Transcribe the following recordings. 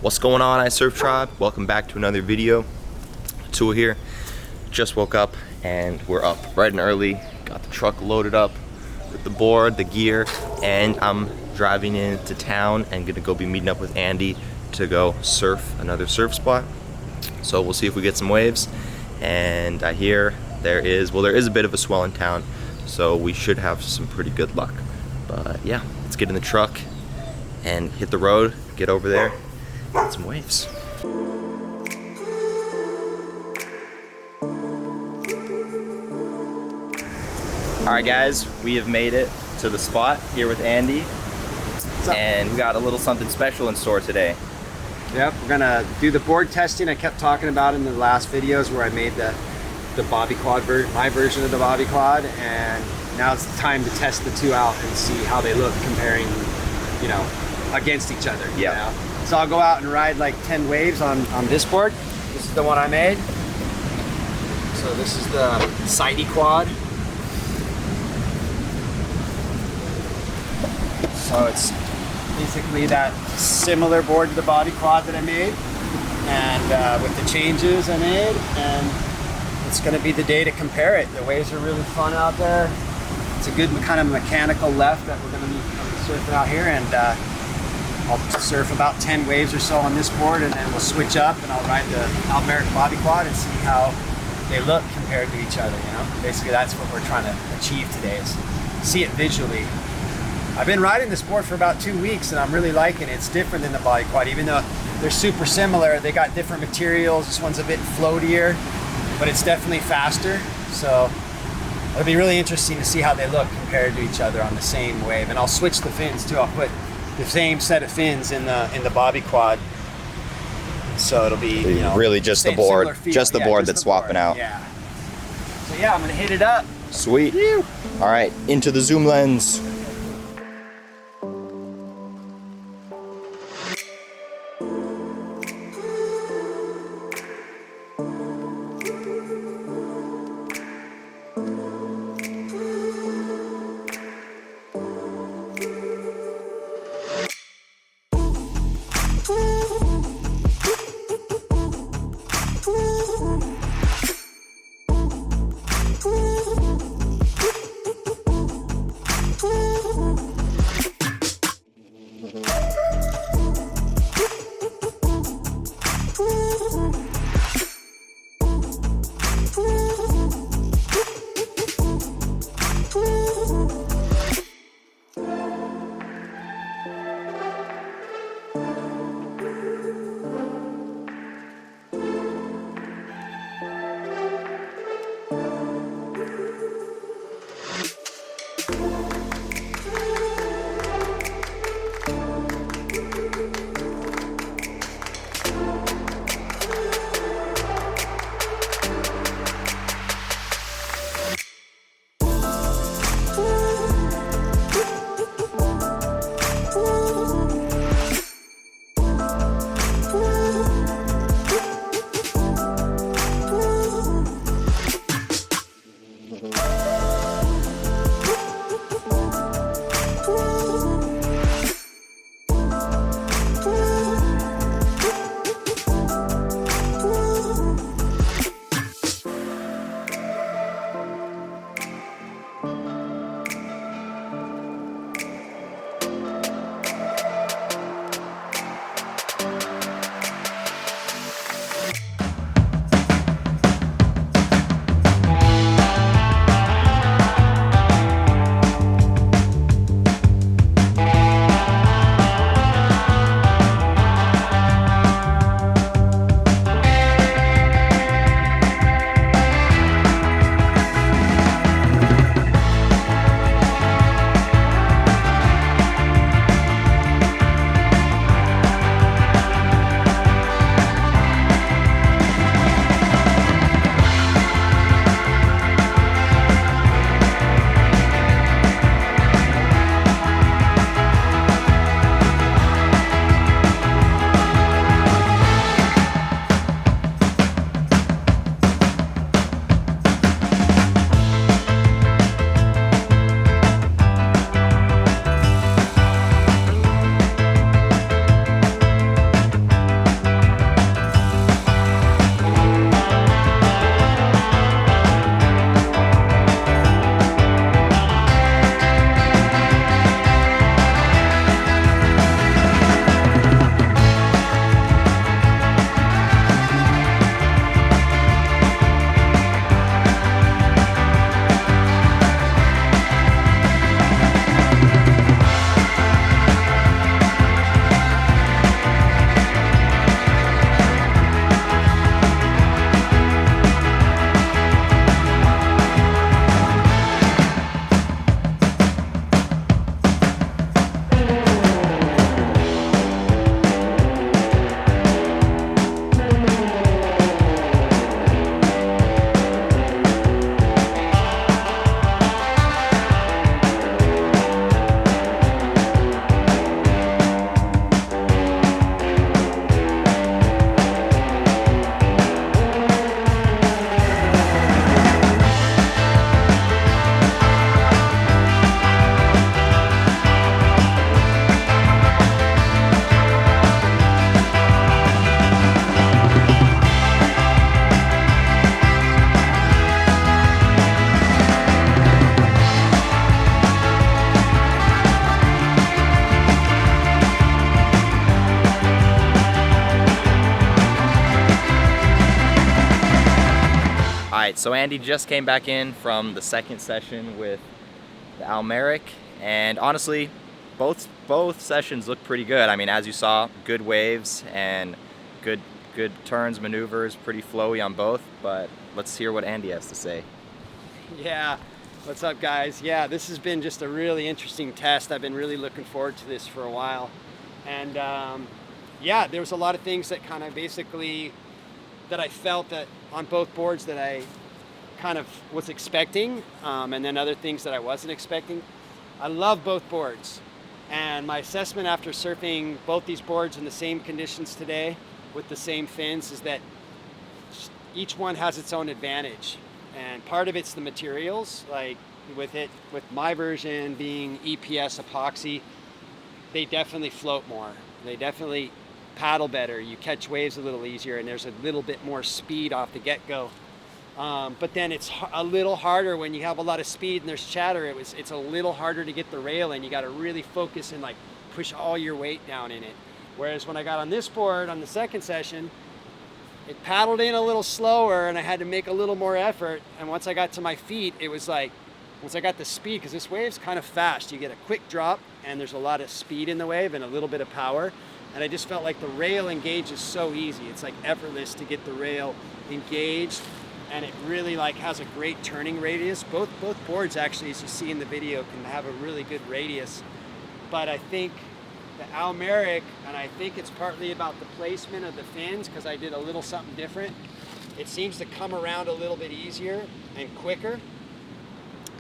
What's going on, iSurf Tribe? Welcome back to another video. Atua here. Just woke up and we're up bright and early. Got the truck loaded up with the board, the gear, and I'm driving into town and gonna go be meeting up with Andy to go surf another surf spot. So we'll see if we get some waves. And I hear there is a bit of a swell in town, so we should have some pretty good luck. But yeah, let's get in the truck and hit the road, get over there, get some waves. All right guys, we have made it to the spot here with Andy, and we got a little something special in store today. Yep, we're gonna do the board testing I kept talking about in the last videos where I made the Bobby Quad, my version of the Bobby Quad, and now it's time to test the two out and see how they look comparing, you know, against each other. Yeah. You know? So I'll go out and ride like 10 waves on this board. This is the one I made. So this is the Seidy Quad. So it's basically that similar board to the Bobby Quad that I made, and with the changes I made, and it's going to be the day to compare it. The waves are really fun out there. It's a good kind of mechanical left that we're going to be surfing out here, and I'll surf about 10 waves or so on this board, and then we'll switch up and I'll ride the Merrick Bobby Quad and see how they look compared to each other. You know, basically that's what we're trying to achieve today, is see it visually. I've been riding this board for about 2 weeks and I'm really liking it. It's different than the Bobby Quad, even though they're super similar. They got different materials. This one's a bit floatier, but it's definitely faster. So it'll be really interesting to see how they look compared to each other on the same wave. And I'll switch the fins too. I'll put the same set of fins in the Bobby Quad. So it'll be, you know, really just the board, just the board that's swapping out. Yeah. So yeah, I'm gonna hit it up. Sweet. Whew. All right, into the zoom lens. Cool. right, so Andy just came back in from the second session with the Merrick, and honestly, both sessions look pretty good. I mean, as you saw, good waves and good turns, maneuvers, pretty flowy on both. But let's hear what Andy has to say. Yeah, what's up, guys? Yeah, this has been just a really interesting test. I've been really looking forward to this for a while, and yeah, there was a lot of things that kind of basically that I felt that on both boards that I kind of was expecting, and then other things that I wasn't expecting. I love both boards, and my assessment after surfing both these boards in the same conditions today with the same fins is that each one has its own advantage, and part of it's the materials. Like with my version being EPS epoxy, they definitely float more, they definitely paddle better, you catch waves a little easier, and there's a little bit more speed off the get-go. But then it's a little harder when you have a lot of speed and there's chatter. It's a little harder to get the rail in. You got to really focus and like push all your weight down in it. Whereas when I got on this board on the second session, it paddled in a little slower and I had to make a little more effort. And once I got to my feet, it was like, once I got the speed, because this wave's kind of fast, you get a quick drop and there's a lot of speed in the wave and a little bit of power. And I just felt like the rail engages so easy. It's like effortless to get the rail engaged, and it really like has a great turning radius. Both boards actually, as you see in the video, can have a really good radius. But I think the Merrick, and I think it's partly about the placement of the fins, because I did a little something different. It seems to come around a little bit easier and quicker,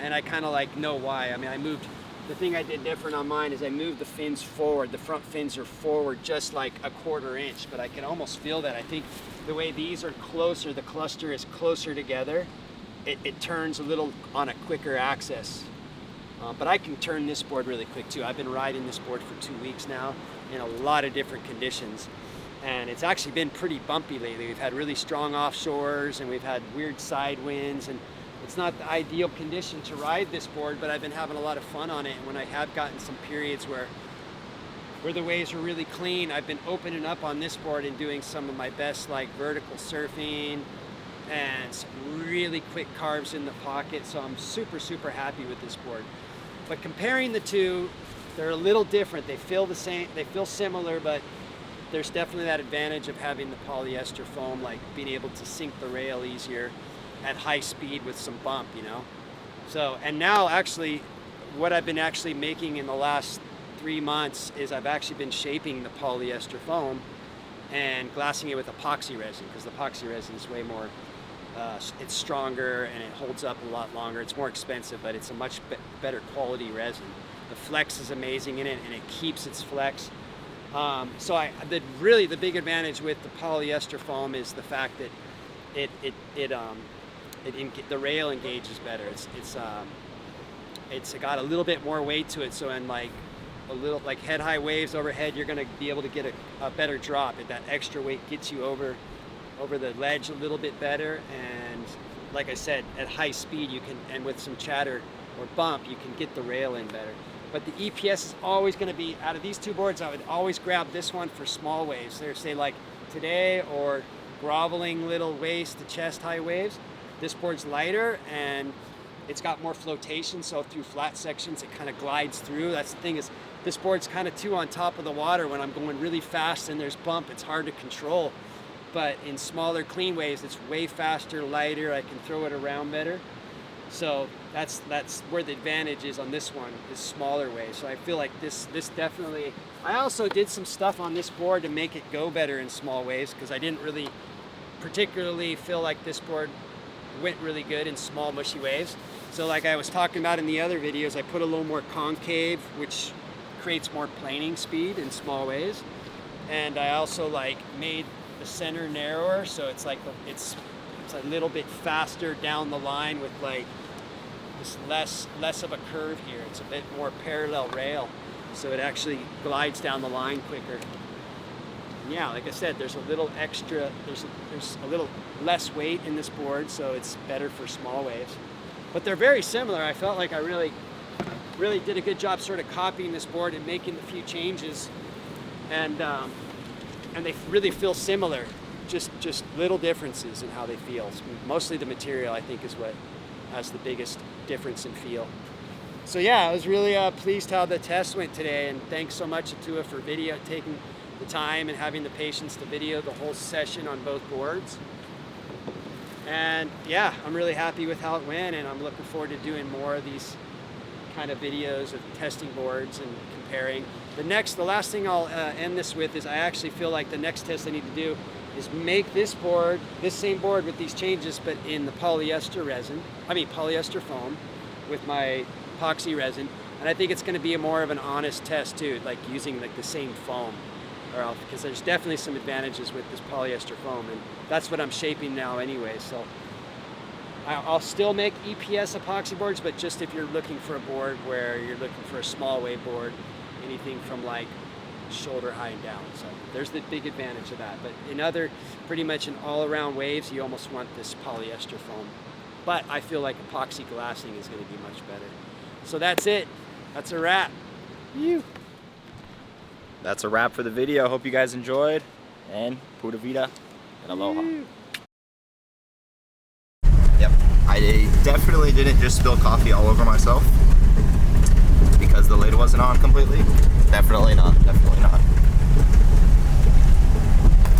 and I kind of like know why. I mean, the thing I did different on mine is I moved the fins forward. The front fins are forward just like a 1/4 inch, but I can almost feel that. I think the way these are closer, the cluster is closer together, it turns a little on a quicker axis. But I can turn this board really quick too. I've been riding this board for 2 weeks now in a lot of different conditions. And it's actually been pretty bumpy lately. We've had really strong offshores and we've had weird side winds, and it's not the ideal condition to ride this board, but I've been having a lot of fun on it. And when I have gotten some periods where the waves are really clean, I've been opening up on this board and doing some of my best like vertical surfing and some really quick carves in the pocket. So I'm super, super happy with this board. But comparing the two, they're a little different. They feel the same, they feel similar, but there's definitely that advantage of having the polyester foam, like being able to sink the rail easier at high speed with some bump, you know? So, and now actually, what I've been actually making in the last 3 months is I've actually been shaping the polyester foam and glassing it with epoxy resin, because the epoxy resin is way more, it's stronger and it holds up a lot longer. It's more expensive, but it's a much better quality resin. The flex is amazing in it, and it keeps its flex. So really the big advantage with the polyester foam is the fact that the rail engages better. It's got a little bit more weight to it, so in like a little like head high waves overhead, you're going to be able to get a better drop. And that extra weight gets you over the ledge a little bit better. And like I said, at high speed you can, and with some chatter or bump, you can get the rail in better. But the EPS is always going to be, out of these two boards, I would always grab this one for small waves. There's say like today, or groveling little waist to chest high waves. This board's lighter and it's got more flotation, so through flat sections it kind of glides through. That's the thing, is this board's kind of too on top of the water. When I'm going really fast and there's bump, it's hard to control. But in smaller clean waves, it's way faster, lighter, I can throw it around better. So that's where the advantage is on this one, is smaller waves. So I feel like this definitely, I also did some stuff on this board to make it go better in small waves, because I didn't really particularly feel like this board went really good in small mushy waves. So like I was talking about in the other videos, I put a little more concave, which creates more planing speed in small waves. And I also like made the center narrower, so it's like it's a little bit faster down the line with like this less of a curve here. It's a bit more parallel rail, so it actually glides down the line quicker. And yeah, like I said, there's a little extra, there's a little less weight in this board, so it's better for small waves. But they're very similar. I felt like I really did a good job sort of copying this board and making a few changes, and they really feel similar. just little differences in how they feel. Mostly the material, I think, is what has the biggest difference in feel. So yeah, I was really pleased how the test went today, and thanks so much Atua for taking the time and having the patience to video the whole session on both boards. And yeah, I'm really happy with how it went, and I'm looking forward to doing more of these kind of videos of testing boards and comparing. The last thing I'll end this with is I actually feel like the next test I need to do is make this same board with these changes, but in the polyester foam with my epoxy resin. And I think it's going to be more of an honest test too, like using like the same foam, because there's definitely some advantages with this polyester foam, and that's what I'm shaping now anyway. So I'll still make EPS epoxy boards, but just if you're looking for a board where you're looking for a small wave board, anything from like shoulder high and down. So there's the big advantage of that. But in pretty much in all around waves, you almost want this polyester foam. But I feel like epoxy glassing is going to be much better. So that's it. That's a wrap. That's a wrap for the video. Hope you guys enjoyed, and pura vida and aloha. Yep, I definitely didn't just spill coffee all over myself because the lid wasn't on completely. Definitely not, definitely not.